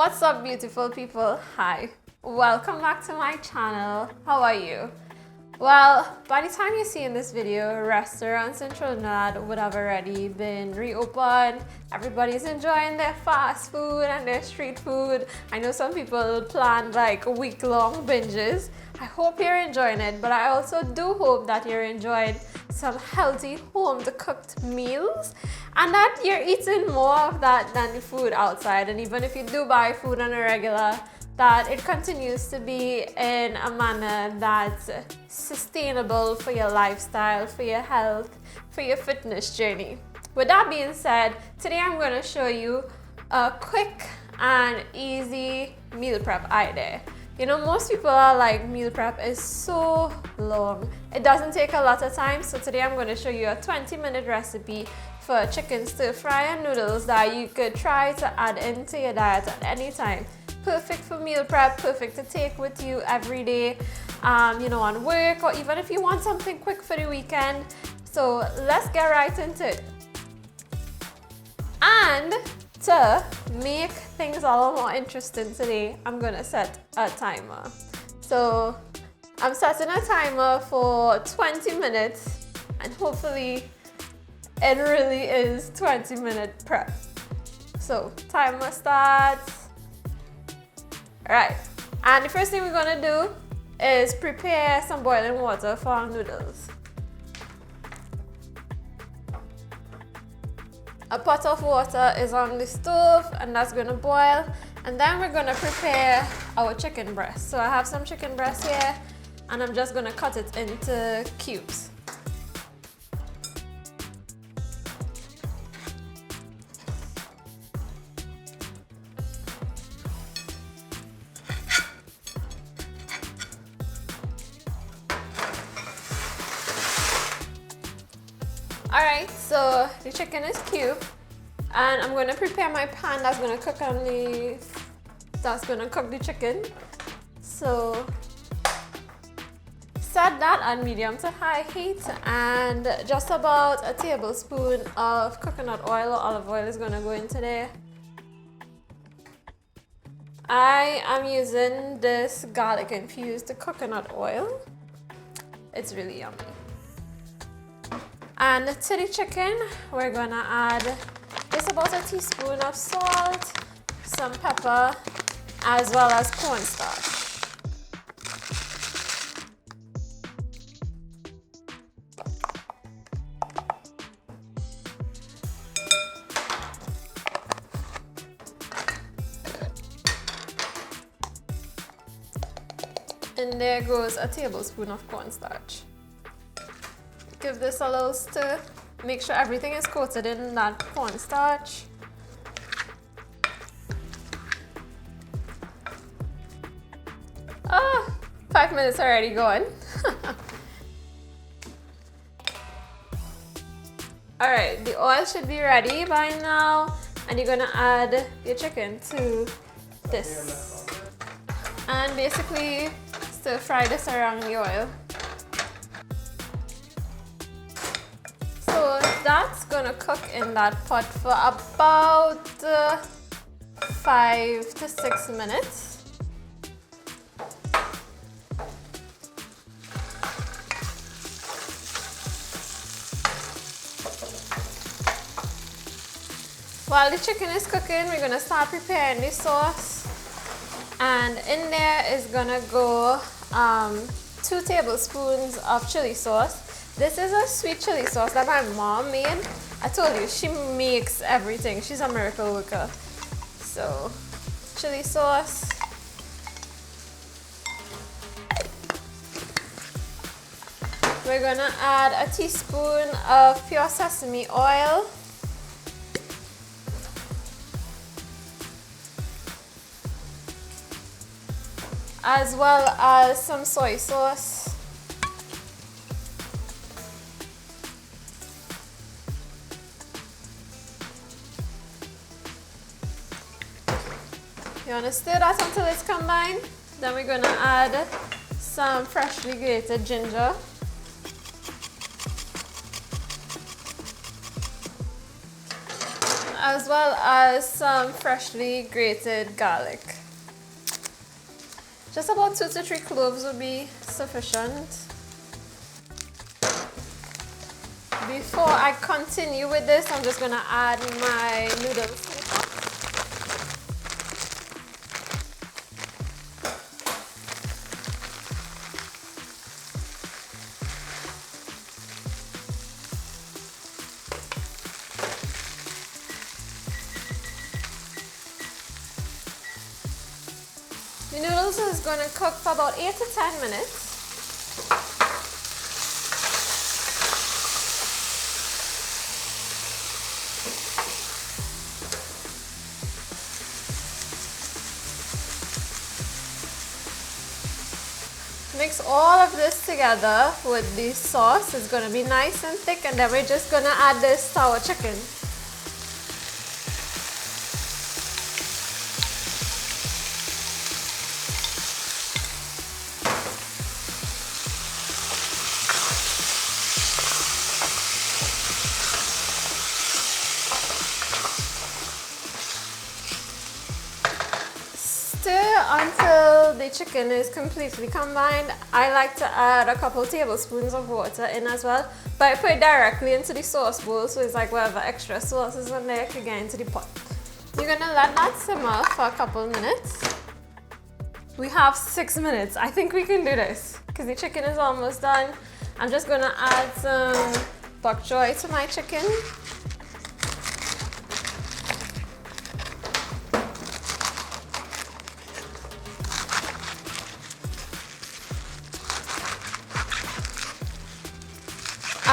What's up, beautiful people? Hi, welcome back to my channel. How are you? Well, by the time you're seeing this video, restaurants in Trinidad would have already been reopened. Everybody's enjoying their fast food and their street food. I know some people plan like week-long binges. I hope you're enjoying it, but I also do hope that you're enjoying some healthy home-cooked meals and that you're eating more of that than the food outside. And even if you do buy food on a regular, that it continues to be in a manner that's sustainable for your lifestyle, for your health, for your fitness journey. With that being said, today I'm going to show you a quick and easy meal prep idea. You know, most people are like, meal prep is so long. It doesn't take a lot of time, so today I'm going to show you a 20-minute recipe for chicken stir fry and noodles that you could try to add into your diet at any time. Perfect for meal prep, perfect to take with you every day, you know, on work, or even if you want something quick for the weekend. So let's get right into it. And to make things a lot more interesting today, I'm gonna set a timer. So I'm setting a timer for 20 minutes, and hopefully it really is 20-minute prep. So timer starts. Alright, and the first thing we're gonna do is prepare some boiling water for our noodles. A pot of water is on the stove and that's gonna boil, and then we're gonna prepare our chicken breast. So I have some chicken breast here and I'm just gonna cut it into cubes. Alright, so the chicken is cubed, and I'm gonna prepare my pan that's gonna cook the chicken. So set that on medium to high heat, and just about a tablespoon of coconut oil or olive oil is gonna go into there. I am using this garlic infused coconut oil. It's really yummy. And to the chicken, we're gonna add just about a teaspoon of salt, some pepper, as well as cornstarch. And there goes a tablespoon of cornstarch. Give this a little stir. Make sure everything is coated in that cornstarch. Ah, 5 minutes already going. Alright, the oil should be ready by now, and you're gonna add your chicken to this. And basically stir fry this around the oil. So that's gonna cook in that pot for about 5 to 6 minutes. While the chicken is cooking, we're gonna start preparing the sauce. And in there is gonna go 2 tablespoons of chili sauce. This is a sweet chili sauce that my mom made. I told you, she makes everything. She's a miracle worker. So, chili sauce. We're gonna add a teaspoon of pure sesame oil. As well as some soy sauce. You want to stir that until it's combined. Then we're going to add some freshly grated ginger. as well as some freshly grated garlic. Just about 2 to 3 cloves would be sufficient. Before I continue with this, I'm just gonna add my noodles to the pot. The noodles is gonna cook for about 8 to 10 minutes. Mix all of this together with the sauce. It's gonna be nice and thick, and then we're just gonna add this to our chicken. Stir until the chicken is completely combined. I like to add a couple tablespoons of water in as well, but I put it directly into the sauce bowl, so it's like whatever extra sauce is in there can get into the pot. You're gonna let that simmer for a couple minutes. We have 6 minutes. I think we can do this because the chicken is almost done. I'm just gonna add some bok choy to my chicken.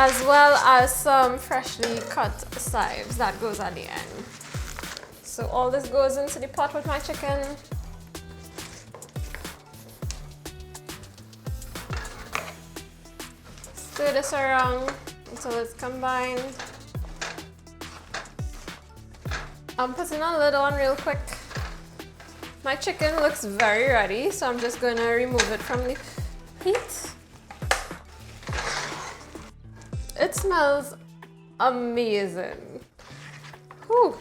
As well as some freshly cut chives that goes at the end. So all this goes into the pot with my chicken. Stir this around until it's combined. I'm putting a lid on real quick. My chicken looks very ready, so I'm just gonna remove it from the heat. It smells amazing. Whew.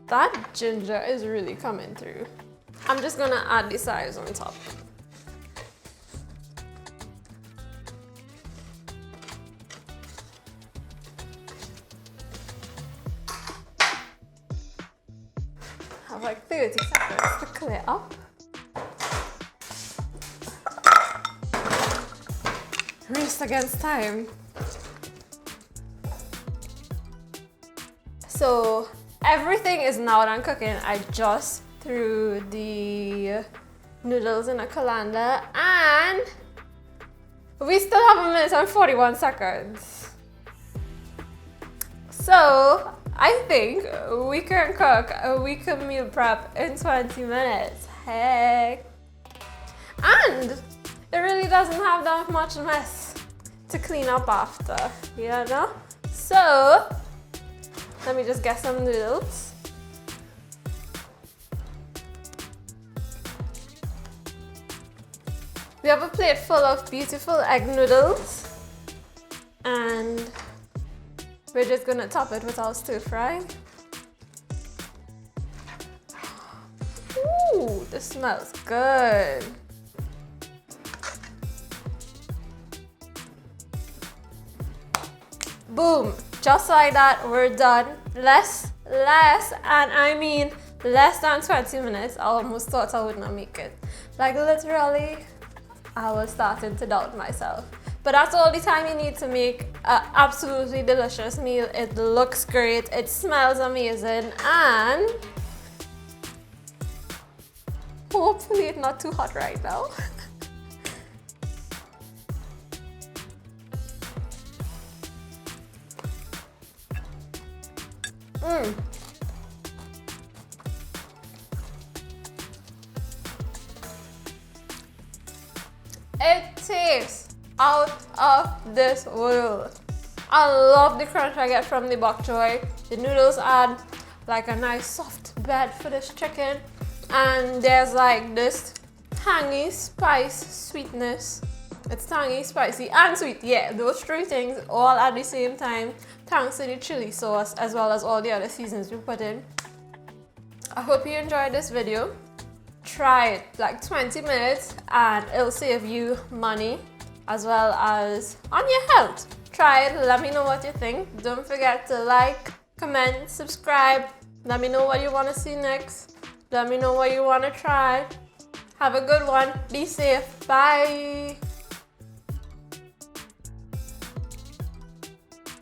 That ginger is really coming through. I'm just gonna add the chives on top. I have like 30 seconds to clear up. Race against time. So everything is now done cooking. I just threw the noodles in a colander and we still have 1 minute and 41 seconds. So I think we can cook a week of meal prep in 20 minutes. Heck. And it really doesn't have that much mess to clean up after, you know? So, let me just get some noodles. We have a plate full of beautiful egg noodles, and we're just gonna top it with our stir fry. Ooh, this smells good. Boom, just like that, we're done. Less, and I mean less than 20 minutes. I almost thought I would not make it. Like literally, I was starting to doubt myself. But that's all the time you need to make an absolutely delicious meal. It looks great, it smells amazing, and hopefully it's not too hot right now. It tastes out of this world. I love the crunch I get from the bok choy. The noodles add like a nice soft bed for this chicken, and there's like this tangy spice sweetness It's tangy, spicy, and sweet. Yeah, those three things all at the same time, thanks to the chili sauce as well as all the other seasons we put in. I hope you enjoyed this video. Try it like 20 minutes and it'll save you money as well as on your health. Try it, let me know what you think. Don't forget to like, comment, subscribe. Let me know what you want to see next. Let me know what you want to try. Have a good one. Be safe. Bye.